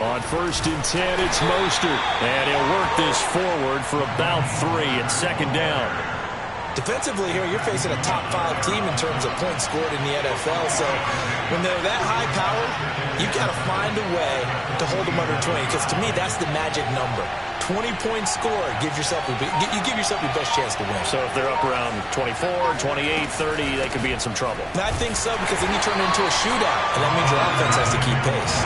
On 1st and 10, it's Mostert. And he'll work this forward for about 3 at 2nd down. Defensively here, you're facing a top 5 team in terms of points scored in the NFL. So when they're that high powered, you got to find a way to hold them under 20. Because to me, that's the magic number. 20 points scored, you give yourself your best chance to win. So if they're up around 24, 28, 30, they could be in some trouble. And I think so, because then you turn it into a shootout, and that means your offense has to keep pace.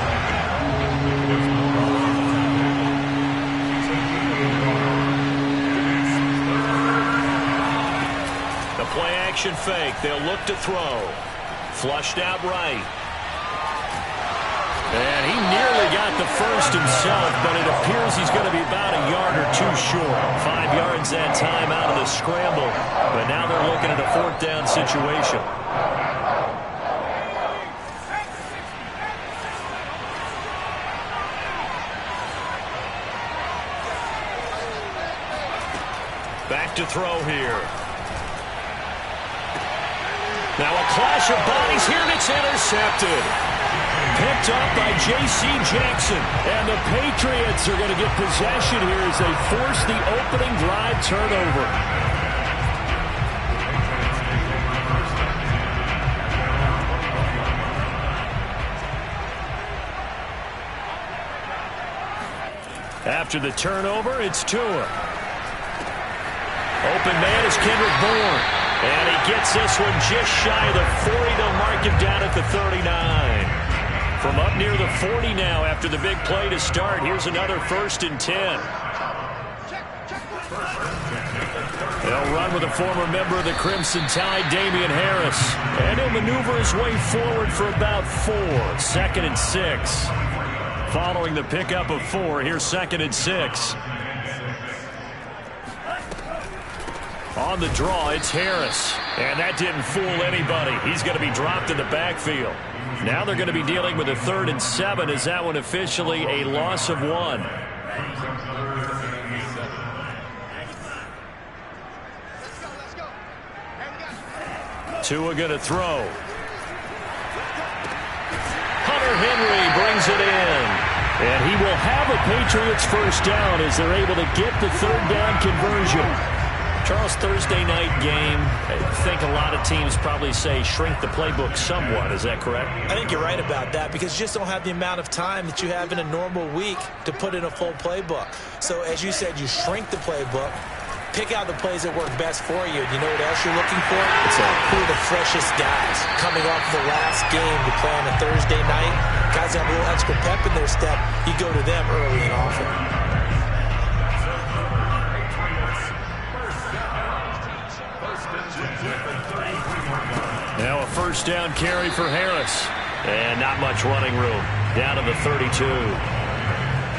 The play action fake. They'll look to throw. Flushed out right. And he nearly got the first himself, but it appears he's going to be about a yard or 2 short. 5 yards that time out of the scramble. But now they're looking at a 4th down situation. Back to throw here. Now a clash of bodies here, and it's intercepted. Picked up by J.C. Jackson. And the Patriots are going to get possession here as they force the opening drive turnover. After the turnover, it's Tua. Open man is Kendrick Bourne. And he gets this one just shy of the 40. They'll mark him down at the 39. From up near the 40 now after the big play to start. Here's another 1st and 10. They'll run with a former member of the Crimson Tide, Damian Harris. And he'll maneuver his way forward for about 4. 2nd and 6. Following the pickup of 4, here's 2nd and 6. On the draw, it's Harris. And that didn't fool anybody. He's going to be dropped in the backfield. Now they're going to be dealing with a 3rd and 7. Is that one officially a loss of 1? Tua going to throw. Hunter Henry brings it in. And he will have a Patriots 1st down as they're able to get the 3rd down conversion. Charles, Thursday night game, I think a lot of teams probably say shrink the playbook somewhat. Is that correct? I think you're right about that, because you just don't have the amount of time that you have in a normal week to put in a full playbook. So as you said, you shrink the playbook, pick out the plays that work best for you. You know what else you're looking for? Who are the freshest guys coming off the last game to play on a Thursday night? Guys have a little extra pep in their step. You go to them early and often. Now a 1st down carry for Harris. And not much running room. Down to the 32.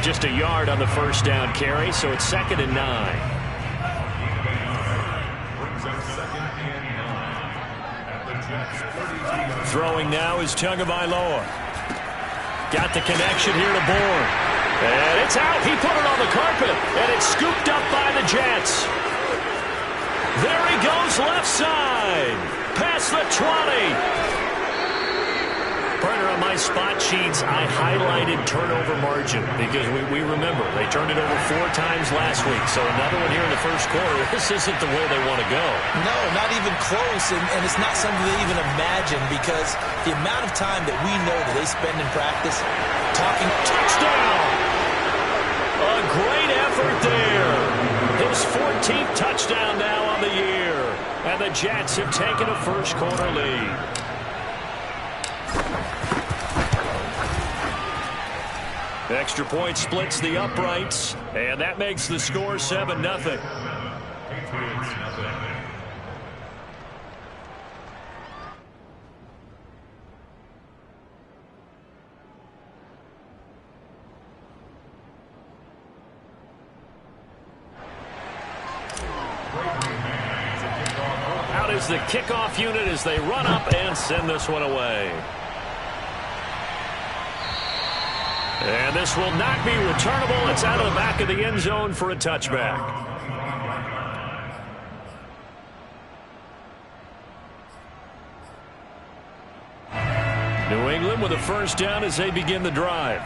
Just a yard on the 1st down carry, so it's 2nd and 9. Throwing now is Tagovailoa. Got the connection here to Bourne. And it's out. He put it on the carpet. And it's scooped up by the Jets. There he goes left side. Past the 20. Partner, on my spot sheets, I highlighted turnover margin because we remember they turned it over 4 times last week. So another one here in the first quarter. This isn't the way they want to go. No, not even close. And it's not something they even imagine, because the amount of time that we know that they spend in practice talking. Touchdown! A great effort there. His 14th touchdown now on the year. And the Jets have taken a first quarter lead. Extra point splits the uprights, and that makes the score 7-0. Out is the kickoff unit as they run up and send this one away. And this will not be returnable. It's out of the back of the end zone for a touchback. New England with a first down as they begin the drive.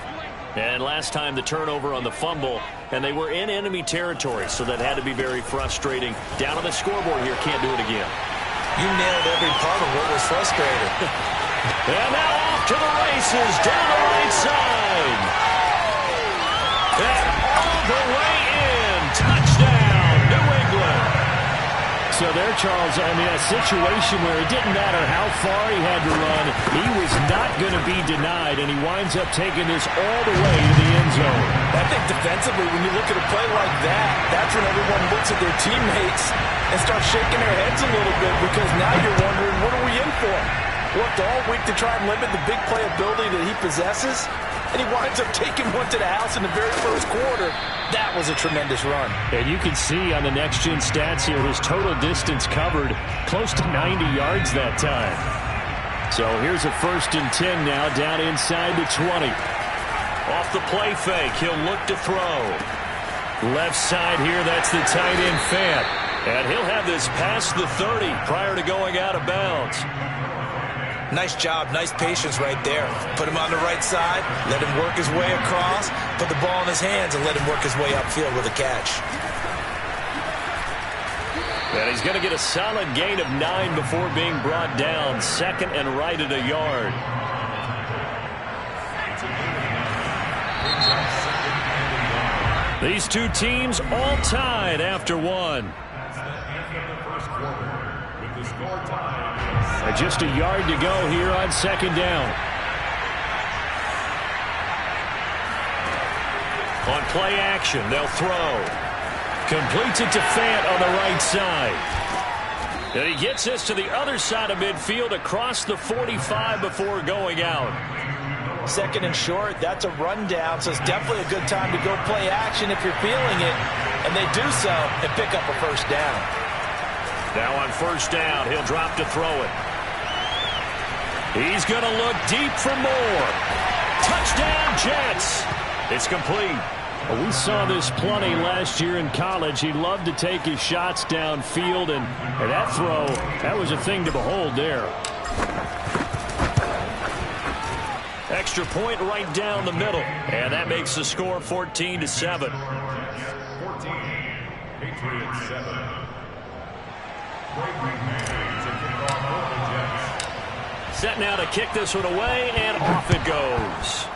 And last time the turnover on the fumble, and they were in enemy territory, so that had to be very frustrating. Down on the scoreboard here, can't do it again. You nailed every part of what was frustrating. And now off to the races, down the right side. And all the way in. Touchdown, New England. So there, Charles, I mean, a situation where it didn't matter how far he had to run, he was not going to be denied, and he winds up taking this all the way to the end zone. I think defensively, when you look at a play like that, that's when everyone looks at their teammates and starts shaking their heads a little bit, because now you're wondering, what are we in for? Worked all week to try and limit the big play ability that he possesses, and he winds up taking one to the house in the very first quarter. That was a tremendous run. And you can see on the next-gen stats here, his total distance covered close to 90 yards that time. So here's a 1st and 10 now, down inside the 20. Off the play fake, he'll look to throw. Left side here, that's the tight end Fant. And he'll have this past the 30 prior to going out of bounds. Nice job, nice patience right there. Put him on the right side, let him work his way across, put the ball in his hands, and let him work his way upfield with a catch. And he's going to get a solid gain of 9 before being brought down. 2nd and right at a yard. These two teams all tied after one. Just a yard to go here on 2nd down. On play action, they'll throw. Completes it to Fant on the right side. And he gets this to the other side of midfield across the 45 before going out. 2nd and short, that's a rundown, so it's definitely a good time to go play action if you're feeling it. And they do so and pick up a 1st down. Now on 1st down, he'll drop to throw it. He's going to look deep for more. Touchdown, Jets. It's complete. Well, we saw this plenty last year in college. He loved to take his shots downfield, and that throw, that was a thing to behold there. Extra point right down the middle, and that makes the score 14-7. 14, Patriots 7. Set now to kick this one away, and off it goes.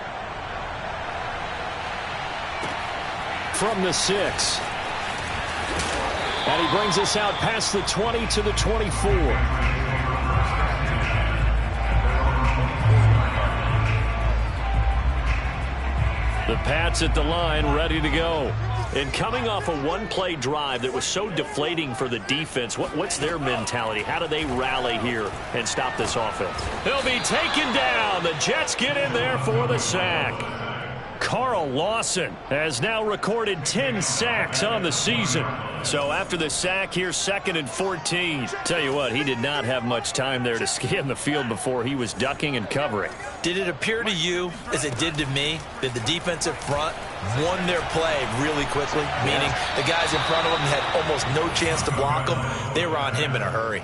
From the 6. And he brings us out past the 20 to the 24. The Pats at the line, ready to go. And coming off a one-play drive that was so deflating for the defense, what's their mentality? How do they rally here and stop this offense? He'll be taken down. The Jets get in there for the sack. Carl Lawson has now recorded 10 sacks on the season. So after the sack here, 2nd and 14. Tell you what, he did not have much time there to scan the field before he was ducking and covering. Did it appear to you, as it did to me, that the defensive front won their play really quickly? Meaning the guys in front of them had almost no chance to block them. They were on him in a hurry.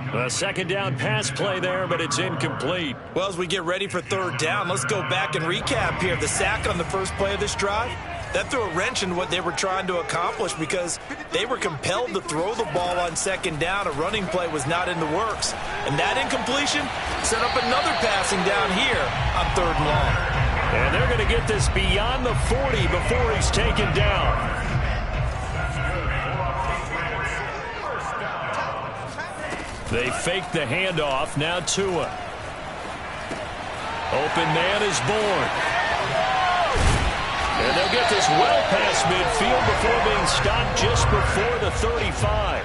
A 2nd down pass play there, but it's incomplete. Well, as we get ready for 3rd down, let's go back and recap here. The sack on the first play of this drive, that threw a wrench in what they were trying to accomplish because they were compelled to throw the ball on 2nd down. A running play was not in the works. And that incompletion set up another passing down here on 3rd and long. And they're going to get this beyond the 40 before he's taken down. They fake the handoff. Now Tua. Open man is born. And they'll get this well past midfield before being stopped just before the 35.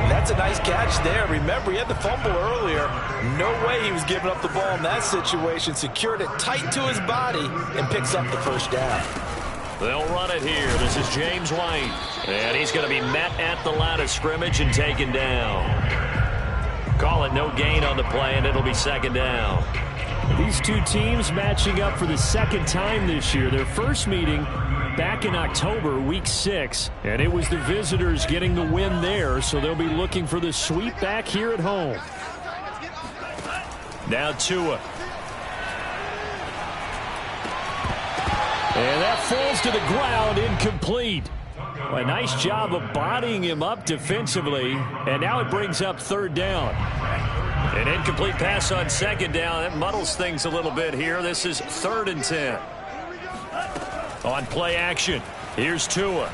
That's a nice catch there. Remember, he had the fumble earlier. No way he was giving up the ball in that situation. Secured it tight to his body and picks up the 1st down. They'll run it here. This is James White. And he's going to be met at the line of scrimmage and taken down. Call it no gain on the play, and it'll be 2nd down. These two teams matching up for the 2nd time this year. Their first meeting back in October, week 6. And it was the visitors getting the win there, so they'll be looking for the sweep back here at home. Now Tua. And that falls to the ground, incomplete. A nice job of bodying him up defensively, and now it brings up third down. An incomplete pass on second down. That muddles things a little bit here. This is 3rd and 10. On play action, here's Tua.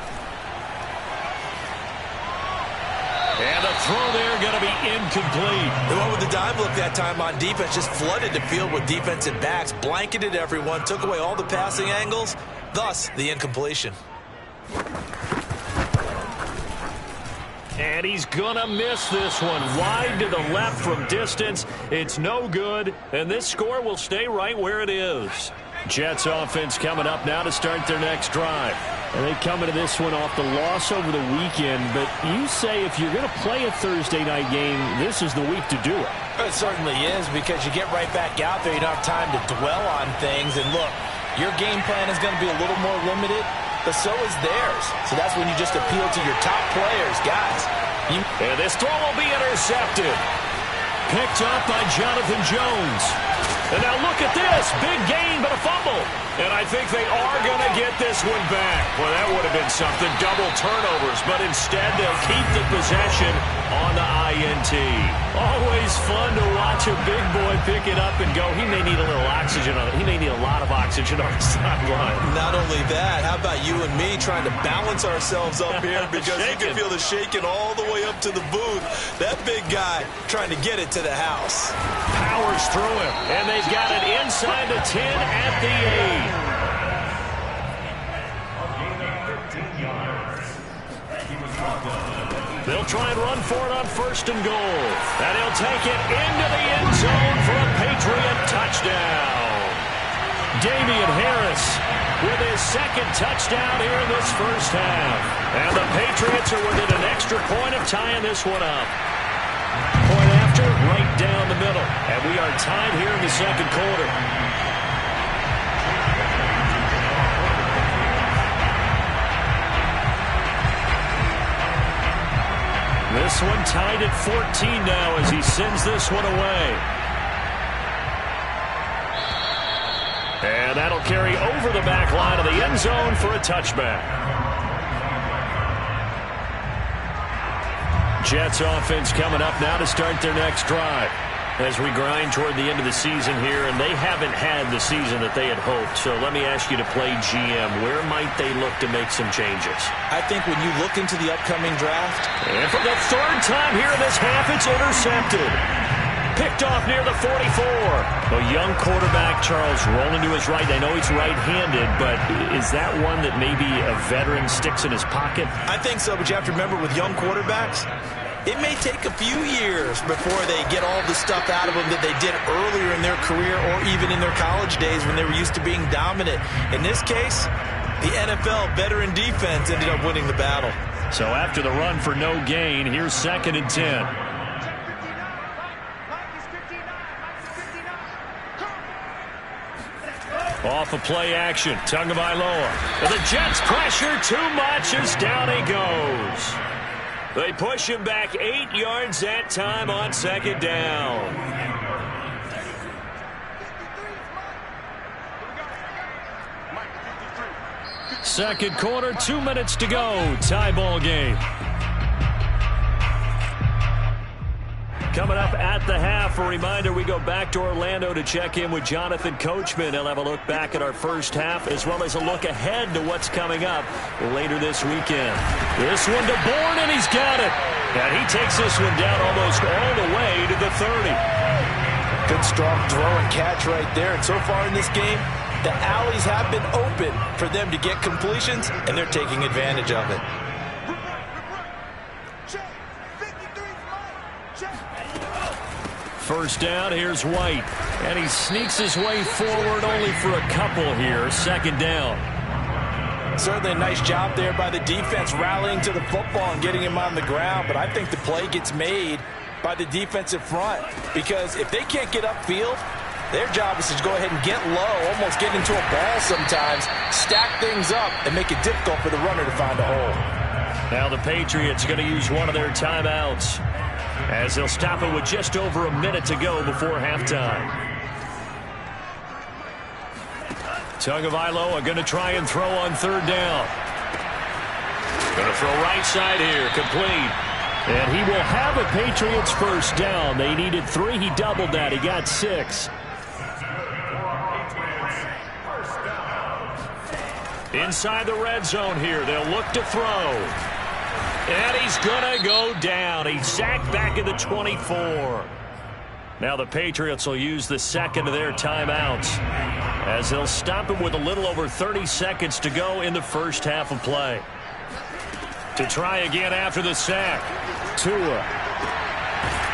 And the throw there going to be incomplete. The one with the dive look that time on defense just flooded the field with defensive backs, blanketed everyone, took away all the passing angles, thus the incompletion. And he's going to miss this one. Wide to the left from distance. It's no good, and this score will stay right where it is. Jets offense coming up now to start their next drive. And they come into this one off the loss over the weekend, but you say if you're going to play a Thursday night game, this is the week to do it. It certainly is, because you get right back out there. You don't have time to dwell on things. And look, your game plan is going to be a little more limited, but so is theirs. So that's when you just appeal to your top players, guys. And this throw will be intercepted. Picked up by Jonathan Jones. And now look at this. Big gain, but a fumble. And I think they are going to get this one back. Well, that would have been something. Double turnovers. But instead, they'll keep the possession on the INT. Always fun to watch a big boy pick it up and go. He may need a little oxygen on it. He may need a lot of oxygen on the sideline. Not only that, how about you and me trying to balance ourselves up here, because you can feel the shaking all the way up to the booth. That big guy trying to get it to the house. Powers through him. And they've got it inside the 10 at the 8. They'll try and run for it on 1st and goal. And he'll take it into the end zone for a Patriot touchdown. Damian Harris with his 2nd touchdown here in this first half. And the Patriots are within an extra point of tying this one up. Point after, right down the middle. And we are tied here in the 2nd quarter. This one tied at 14 now as he sends this one away. And that'll carry over the back line of the end zone for a touchback. Jets offense coming up now to start their next drive as we grind toward the end of the season here, and they haven't had the season that they had hoped. So let me ask you to play GM. Where might they look to make some changes? I think when you look into the upcoming draft. And for the 3rd time here in this half, it's intercepted. Picked off near the 44. A young quarterback, Charles, rolling to his right. I know he's right-handed, but is that one that maybe a veteran sticks in his pocket? I think so, but you have to remember with young quarterbacks, it may take a few years before they get all the stuff out of them that they did earlier in their career or even in their college days when they were used to being dominant. In this case, the NFL veteran defense ended up winning the battle. So after the run for no gain, here's 2nd and 10. Off of play action, Tagovailoa. The Jets pressure too much as down he goes. They push him back 8 yards that time on 2nd down. Second quarter, 2 minutes to go. Tie ball game. Coming up at the half, a reminder, we go back to Orlando to check in with Jonathan Coachman. He'll have a look back at our first half as well as a look ahead to what's coming up later this weekend. This one to Bourne, and he's got it. And he takes this one down almost all the way to the 30. Good strong throw and catch right there. And so far in this game, the alleys have been open for them to get completions, and they're taking advantage of it. First down, here's White. And he sneaks his way forward only for a couple here. 2nd down. Certainly a nice job there by the defense rallying to the football and getting him on the ground. But I think the play gets made by the defensive front, because if they can't get upfield, their job is to go ahead and get low, almost get into a ball sometimes, stack things up, and make it difficult for the runner to find a hole. Now the Patriots going to use one of their timeouts as they'll stop it with just over a minute to go before halftime. Tagovailoa going to try and throw on third down. Going to throw right side here, complete. And he will have a Patriots first down. They needed 3. He doubled that. He got 6. Inside the red zone here. They'll look to throw. And he's going to go down. He's sacked back at the 24. Now the Patriots will use the second of their timeouts as they'll stop him with a little over 30 seconds to go in the first half of play. To try again after the sack. Tua.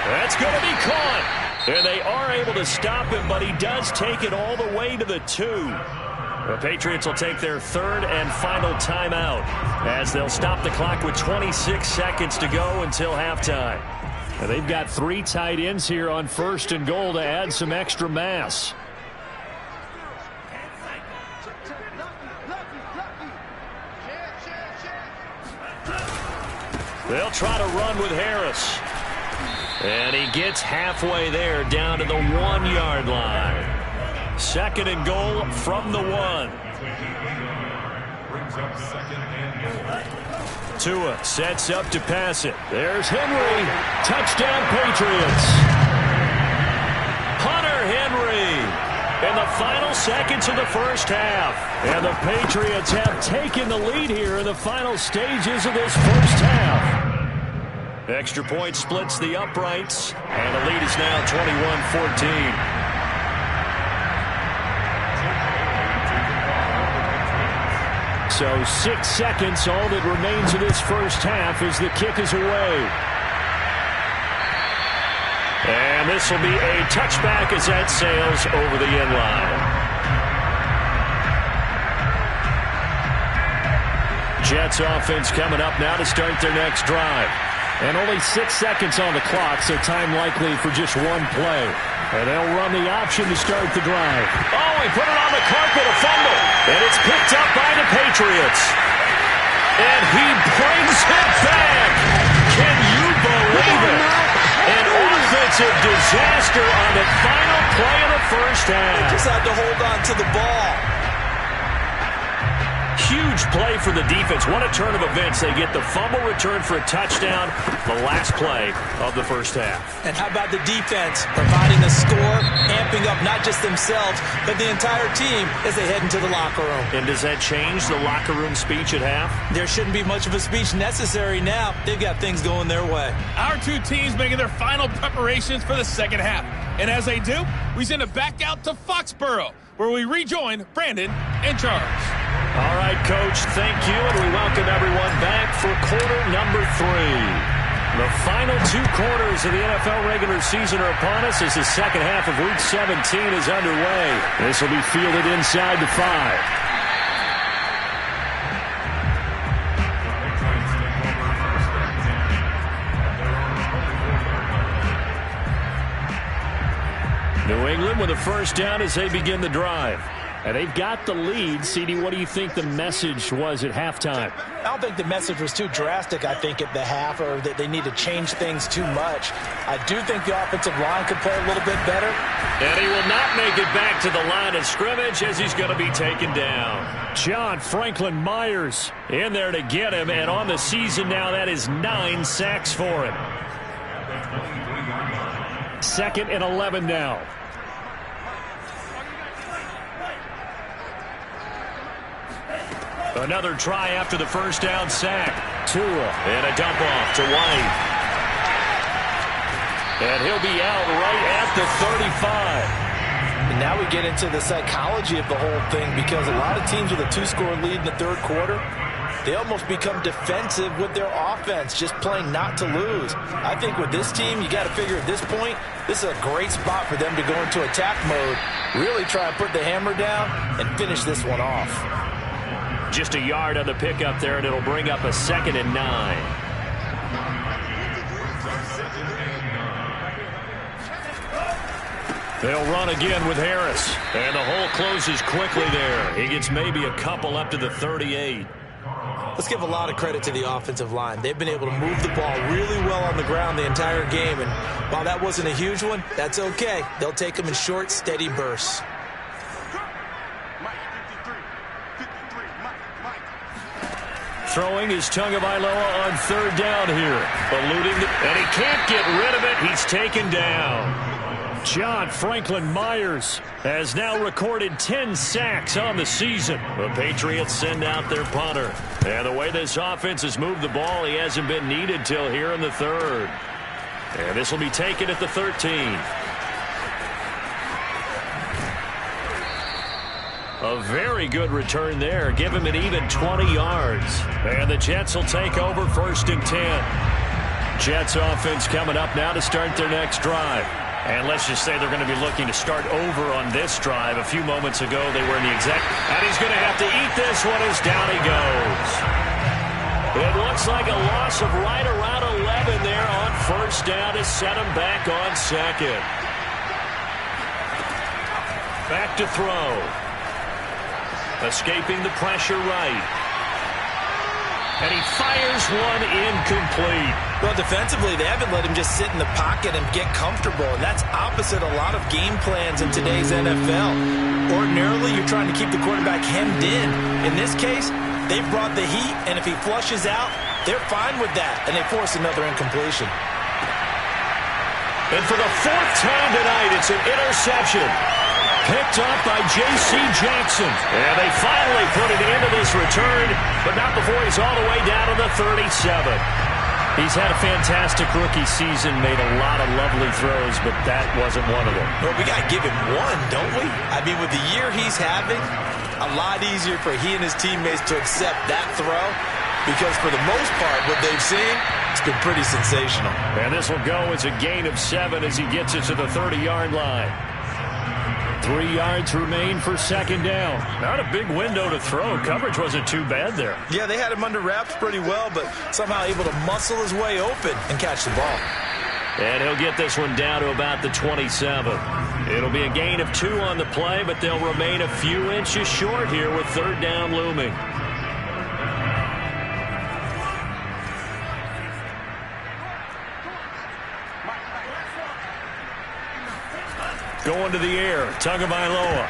That's going to be caught. And they are able to stop him, but he does take it all the way to the 2. The Patriots will take their third and final timeout as they'll stop the clock with 26 seconds to go until halftime. And they've got 3 tight ends here on first and goal to add some extra mass. They'll try to run with Harris. And he gets halfway there down to the 1-yard line. Second and goal from the 1. Tua sets up to pass it. There's Henry. Touchdown Patriots. Hunter Henry in the final seconds of the first half. And the Patriots have taken the lead here in the final stages of this first half. Extra point splits the uprights. And the lead is now 21-14. So 6 seconds, all that remains of this first half as the kick is away. And this will be a touchback as that sails over the end line. Jets offense coming up now to start their next drive. And only 6 seconds on the clock, so time likely for just one play. And they'll run the option to start the drive. Oh, he put it on the carpet, a fumble. And it's picked up by the Patriots. And he brings it back. Can you believe it? An offensive disaster on the final play of the first half. They just had to hold on to the ball. Huge play for the defense. What a turn of events. They get the fumble return for a touchdown, the last play of the first half. And how about the defense providing a score, amping up not just themselves, but the entire team as they head into the locker room. And does that change the locker room speech at half? There shouldn't be much of a speech necessary now. They've got things going their way. Our 2 teams making their final preparations for the second half. And as they do, we send it back out to Foxborough, where we rejoin Brandon and Charles. All right, Coach, thank you, and we welcome everyone back for quarter number 3. The final 2 quarters of the NFL regular season are upon us as the second half of Week 17 is underway. This will be fielded inside the 5. New England with a first down as they begin the drive. And they've got the lead. CD, what do you think the message was at halftime? I don't think the message was too drastic, I think, at the half, or that they need to change things too much. I do think the offensive line could play a little bit better. And he will not make it back to the line of scrimmage as he's going to be taken down. John Franklin Myers in there to get him, and on the season now, that is 9 sacks for him. 2nd and 11 now. Another try after the first down sack. Tua, and a dump off to White. And he'll be out right at the 35. And now we get into the psychology of the whole thing, because a lot of teams with a 2-score lead in the third quarter, they almost become defensive with their offense, just playing not to lose. I think with this team, you got to figure at this point, this is a great spot for them to go into attack mode, really try and put the hammer down and finish this one off. Just a yard on the pickup there, and it'll bring up a 2nd and 9. They'll run again with Harris. And the hole closes quickly there. He gets maybe a couple up to the 38. Let's give a lot of credit to the offensive line. They've been able to move the ball really well on the ground the entire game. And while that wasn't a huge one, that's okay. They'll take them in short, steady bursts. throwing is Tagovailoa on third down here. Eluding, and he can't get rid of it. He's taken down. John Franklin Myers has now recorded 10 sacks on the season. The Patriots send out their punter. And the way this offense has moved the ball, he hasn't been needed till here in the third. And this will be taken at the 13. A very good return there. Give him an even 20 yards. And the Jets will take over 1st and 10. Jets offense coming up now to start their next drive. And let's just say they're going to be looking to start over on this drive. A few moments ago, they were in the exact... And he's going to have to eat this one as down he goes. It looks like a loss of right around 11 there on 1st down to set him back on 2nd. Back to throw. Escaping the pressure right. And he fires one incomplete. Well, defensively, they haven't let him just sit in the pocket and get comfortable. And that's opposite a lot of game plans in today's NFL. Ordinarily, you're trying to keep the quarterback hemmed in. In this case, they brought the heat, and if he flushes out, they're fine with that. And they force another incompletion. And for the 4th time tonight, it's an interception. Picked up by J.C. Jackson. And they finally put it into this return, but not before he's all the way down to the 37. He's had a fantastic rookie season, made a lot of lovely throws, but that wasn't one of them. Well, we got to give him one, don't we? I mean, with the year he's having, a lot easier for he and his teammates to accept that throw, because for the most part, what they've seen, it's been pretty sensational. And this will go as a gain of 7 as he gets it to the 30-yard line. 3 yards remain for 2nd down. Not a big window to throw. Coverage wasn't too bad there. Yeah, they had him under wraps pretty well, but somehow able to muscle his way open and catch the ball. And he'll get this one down to about the 27. It'll be a gain of 2 on the play, but they'll remain a few inches short here with 3rd down looming. Going to the air, Tagovailoa.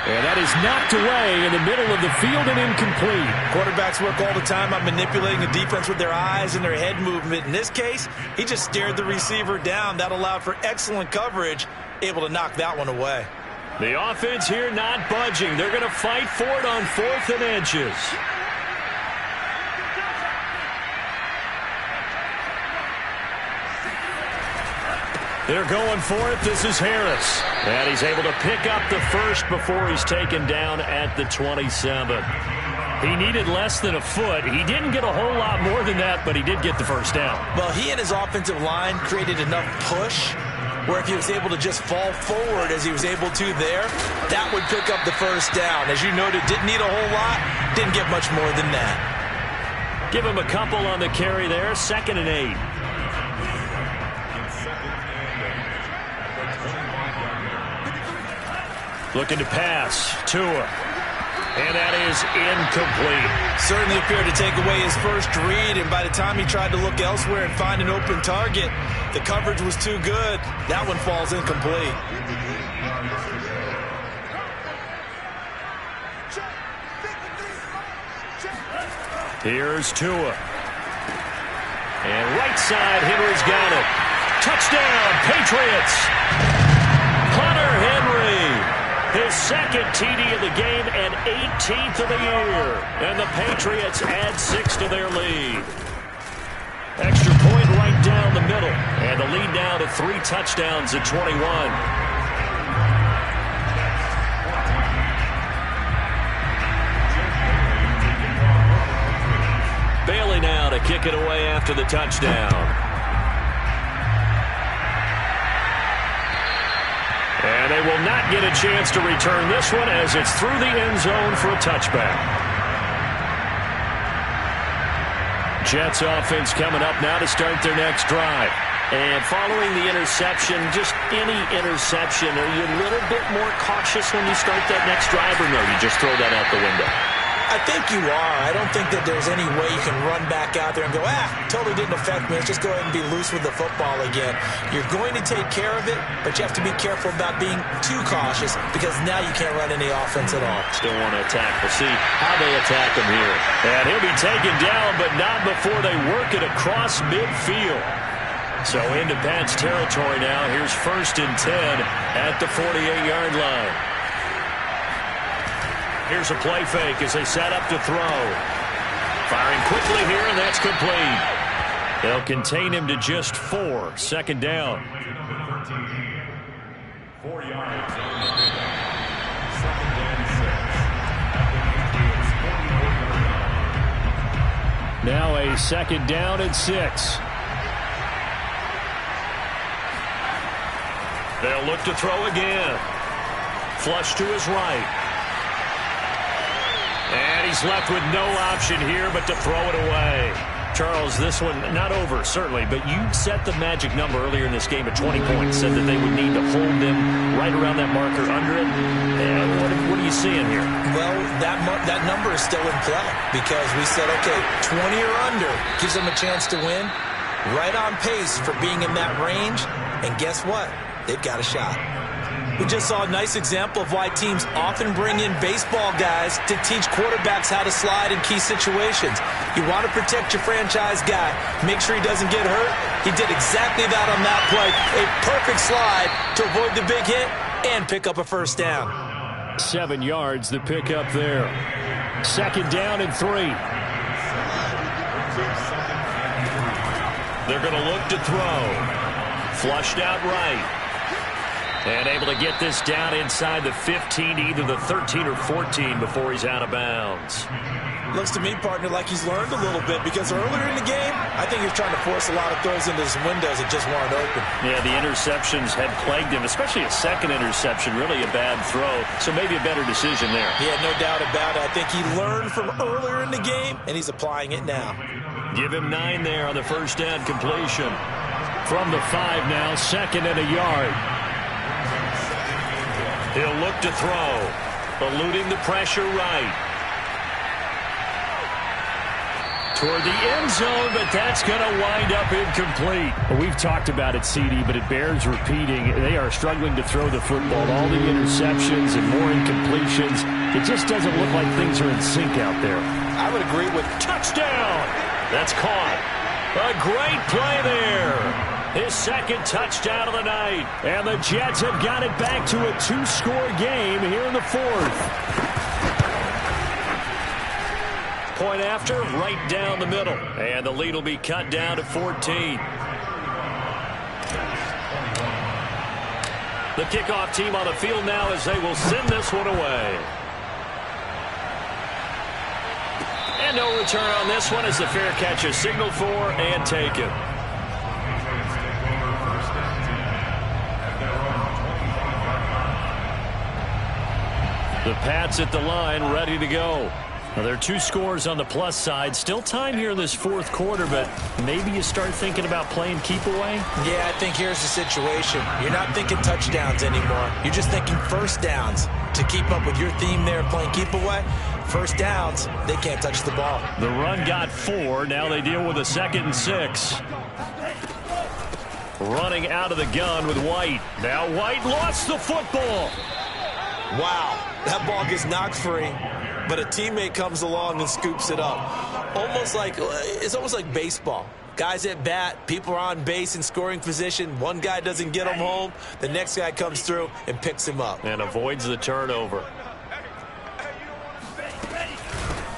And that is knocked away in the middle of the field and incomplete. Quarterbacks work all the time on manipulating the defense with their eyes and their head movement. In this case, he just stared the receiver down. That allowed for excellent coverage, able to knock that one away. The offense here not budging. They're going to fight for it on 4th and inches. They're going for it. This is Harris. And he's able to pick up the first before he's taken down at the 27. He needed less than a foot. He didn't get a whole lot more than that, but he did get the first down. Well, he and his offensive line created enough push where if he was able to just fall forward as he was able to there, that would pick up the first down. As you noted, didn't need a whole lot, didn't get much more than that. Give him a couple on the carry there, 2nd and 8. Looking to pass. Tua. And that is incomplete. Certainly appeared to take away his first read, and by the time he tried to look elsewhere and find an open target, the coverage was too good. That one falls incomplete. Here's Tua. And right side, Henry's got it. Touchdown, Patriots. Hunter Henry. His 2nd TD of the game and 18th of the year. And the Patriots add 6 to their lead. Extra point right down the middle. And the lead now to 3 touchdowns at 21. Bailey now to kick it away after the touchdown. And they will not get a chance to return this one as it's through the end zone for a touchback. Jets offense coming up now to start their next drive. And following the interception, just any interception, are you a little bit more cautious when you start that next drive, or no, you just throw that out the window? I think you are. I don't think that there's any way you can run back out there and go, totally didn't affect me. Let's just go ahead and be loose with the football again. You're going to take care of it, but you have to be careful about being too cautious because now you can't run any offense at all. Still want to attack. We'll see how they attack him here. And he'll be taken down, but not before they work it across midfield. So into Pats territory now. Here's 1st and 10 at the 48-yard line. Here's a play fake as they set up to throw. Firing quickly here, and that's complete. They'll contain him to just 4. 2nd down. 4 yards. Now a 2nd down and 6. They'll look to throw again. Flush to his right. And he's left with no option here but to throw it away. Charles, this one not over, certainly, but you set the magic number earlier in this game at 20 points, said that they would need to hold them right around that marker under it. And what are you seeing here? Well, that number is still in play because we said, okay, 20 or under gives them a chance to win. Right on pace for being in that range. And guess what? They've got a shot. We just saw a nice example of why teams often bring in baseball guys to teach quarterbacks how to slide in key situations. You want to protect your franchise guy. Make sure he doesn't get hurt. He did exactly that on that play. A perfect slide to avoid the big hit and pick up a 1st down. 7 yards, the pickup there. 2nd down and 3. They're going to look to throw. Flushed out right. And able to get this down inside the 15, either the 13 or 14 before he's out of bounds. Looks to me, partner, like he's learned a little bit because earlier in the game, I think he was trying to force a lot of throws into his windows that just weren't open. Yeah, the interceptions had plagued him, especially a 2nd interception, really a bad throw. So maybe a better decision there. Yeah, no doubt about it. I think he learned from earlier in the game, and he's applying it now. Give him 9 there on the 1st down completion. From the 5 now, 2nd and a yard. He'll look to throw, eluding the pressure right. Toward the end zone, but that's going to wind up incomplete. Well, we've talked about it, CD, but it bears repeating. They are struggling to throw the football. All the interceptions and more incompletions. It just doesn't look like things are in sync out there. I would agree with touchdown. That's caught. A great play there. His 2nd touchdown of the night. And the Jets have got it back to a 2-score game here in the 4th. Point after, right down the middle. And the lead will be cut down to 14. The kickoff team on the field now as they will send this one away. And no return on this one as the fair catch is signaled for and taken. The Pats at the line, ready to go. Now, there are 2 scores on the plus side. Still time here in this 4th quarter, but maybe you start thinking about playing keep away? Yeah, I think here's the situation. You're not thinking touchdowns anymore. You're just thinking 1st downs. To keep up with your theme there, playing keep away, 1st downs, they can't touch the ball. The run got 4. Now they deal with a 2nd and 6. Running out of the gun with White. Now White lost the football. Wow, that ball gets knocked free, but a teammate comes along and scoops it up. It's almost like baseball. Guys at bat, people are on base in scoring position. One guy doesn't get him home. The next guy comes through and picks him up. And avoids the turnover.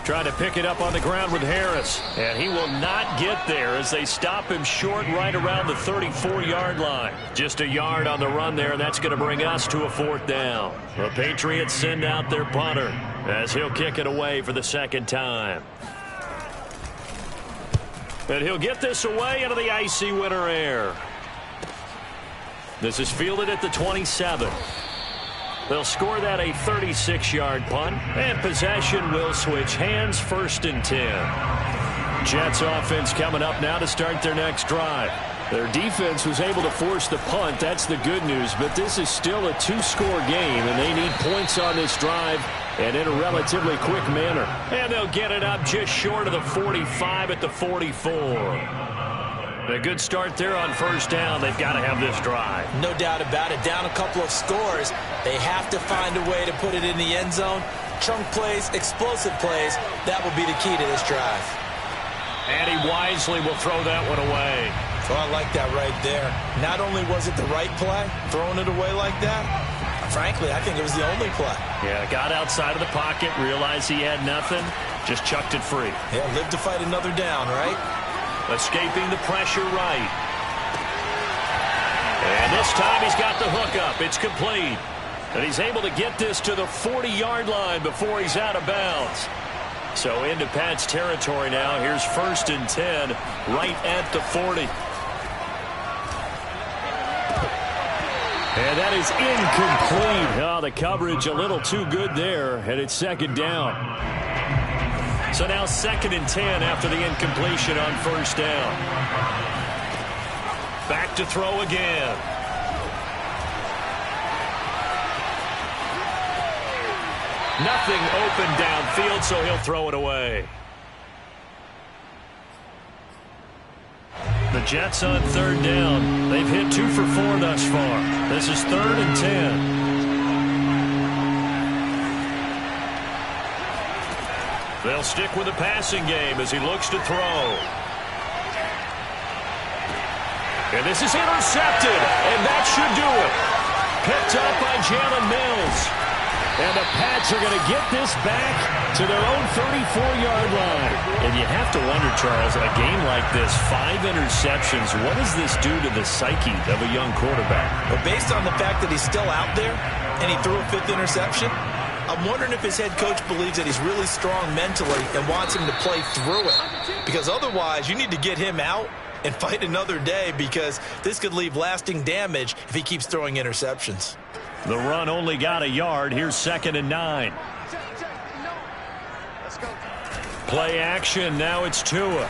Trying to pick it up on the ground with Harris. And he will not get there as they stop him short right around the 34-yard line. Just a yard on the run there, and that's going to bring us to a 4th down. The Patriots send out their punter as he'll kick it away for the 2nd time. And he'll get this away into the icy winter air. This is fielded at the 27. They'll score that a 36-yard punt, and possession will switch hands, 1st and 10. Jets offense coming up now to start their next drive. Their defense was able to force the punt. That's the good news, but this is still a 2-score game, and they need points on this drive and in a relatively quick manner. And they'll get it up just short of the 45 at the 44. A good start there on first down. They've got to have this drive. No doubt about it. Down a couple of scores. They have to find a way to put it in the end zone. Chunk plays, explosive plays. That will be the key to this drive. And he wisely will throw that one away. Oh, I like that right there. Not only was it the right play, throwing it away like that, frankly, I think it was the only play. Yeah, got outside of the pocket, realized he had nothing, just chucked it free. Yeah, live to fight another down, right? Escaping the pressure right. And this time he's got the hook up. It's complete. And he's able to get this to the 40-yard line before he's out of bounds. So into Pat's territory now. Here's 1st and 10 right at the 40. And that is incomplete. Oh, the coverage a little too good there. And it's 2nd down. So now 2nd and 10 after the incompletion on 1st down. Back to throw again. Nothing open downfield, so he'll throw it away. The Jets on 3rd down. They've hit 2 for 4 thus far. This is 3rd and 10. They'll stick with the passing game as he looks to throw. And this is intercepted, and that should do it. Picked up by Jalen Mills. And the Pats are going to get this back to their own 34-yard line. And you have to wonder, Charles, in a game like this, 5 interceptions, what does this do to the psyche of a young quarterback? Well, based on the fact that he's still out there and he threw a 5th interception, I'm wondering if his head coach believes that he's really strong mentally and wants him to play through it. Because otherwise, you need to get him out and fight another day, because this could leave lasting damage if he keeps throwing interceptions. The run only got a yard. Here's 2nd and 9. Play action. Now it's Tua.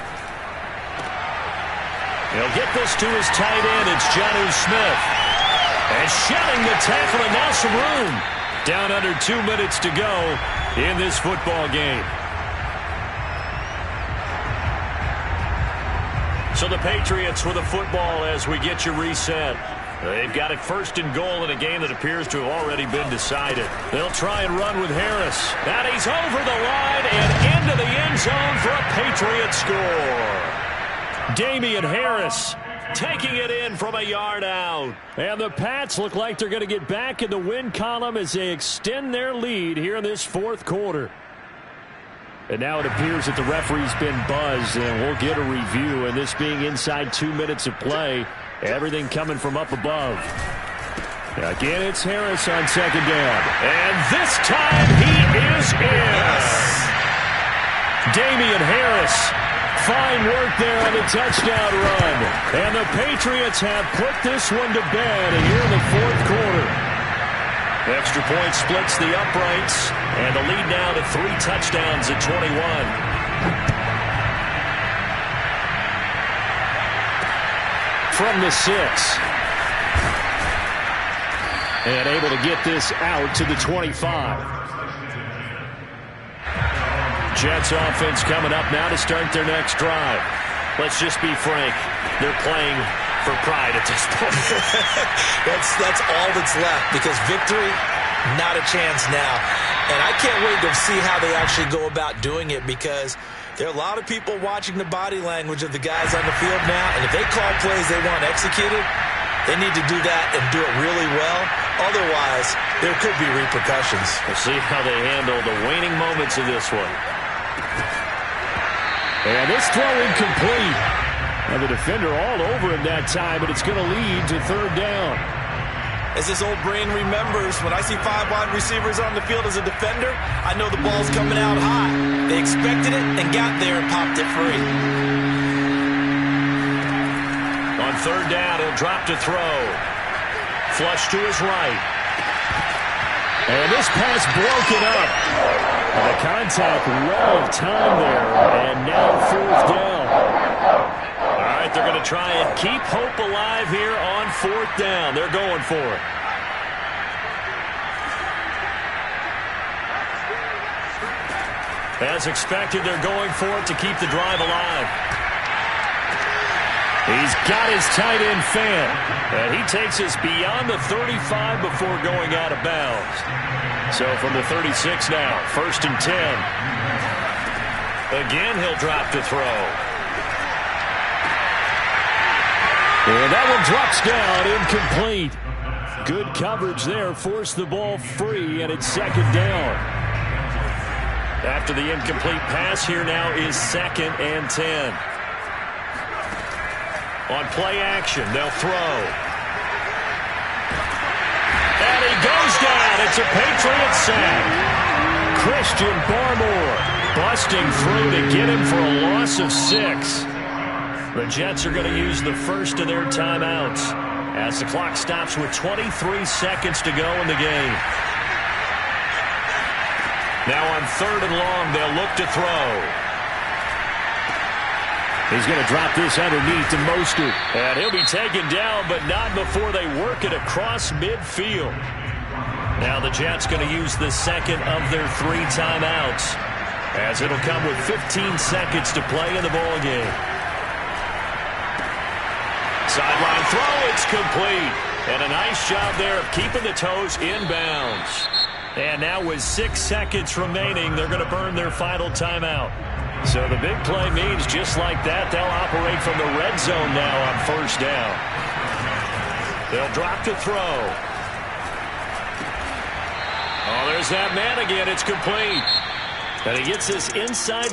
He'll get this to his tight end. It's Jonnu Smith. And shedding the tackle, and now some room. Down under 2 minutes to go in this football game. So the Patriots with the football as we get you reset. They've got it 1st and goal in a game that appears to have already been decided. They'll try and run with Harris. And he's over the line and into the end zone for a Patriot score. Damian Harris taking it in from a yard out. And the Pats look like they're going to get back in the win column as they extend their lead here in this 4th quarter. And now it appears that the referee's been buzzed, and we'll get a review. And this being inside 2 minutes of play, everything coming from up above. Again, it's Harris on 2nd down. And this time he is in. Damian Harris. Fine work there on the touchdown run. And the Patriots have put this one to bed here in the 4th quarter. Extra point splits the uprights. And the lead now to 3 touchdowns at 21. From the 6. And able to get this out to the 25. Jets offense coming up now to start their next drive. Let's just be frank. They're playing for pride at this point. That's all that's left, because victory, not a chance now. And I can't wait to see how they actually go about doing it, because there are a lot of people watching the body language of the guys on the field now, and if they call plays they want executed, they need to do that and do it really well. Otherwise, there could be repercussions. We'll see how they handle the waning moments of this one. And this throw incomplete. And the defender all over him that time, but it's going to lead to 3rd down. As this old brain remembers, when I see 5 wide receivers on the field as a defender, I know the ball's coming out high. They expected it and got there and popped it free. On 3rd down, he'll drop to throw. Flush to his right. And this pass broken up. And the contact well of time there. And now 4th down. All right, they're going to try and keep hope alive here on 4th down. They're going for it. As expected, they're going for it to keep the drive alive. He's got his tight end fan, and he takes us beyond the 35 before going out of bounds. So from the 36 now, 1st and 10. Again, he'll drop to throw. And that one drops down, incomplete. Good coverage there, forced the ball free, and it's 2nd down. After the incomplete pass, here now is 2nd and 10. On play action, they'll throw. And he goes down. It's a Patriot sack. Christian Barmore busting through to get him for a loss of 6. The Jets are going to use the first of their timeouts as the clock stops with 23 seconds to go in the game. Now on 3rd and long, they'll look to throw. He's going to drop this underneath to Mostert. And he'll be taken down, but not before they work it across midfield. Now the Jets going to use the second of their 3 timeouts, as it'll come with 15 seconds to play in the ballgame. Sideline throw, it's complete. And a nice job there of keeping the toes in bounds. And now with 6 seconds remaining, they're going to burn their final timeout. So the big play means just like that, they'll operate from the red zone now on 1st down. They'll drop to throw. Oh, there's that man again. It's complete. And he gets this inside the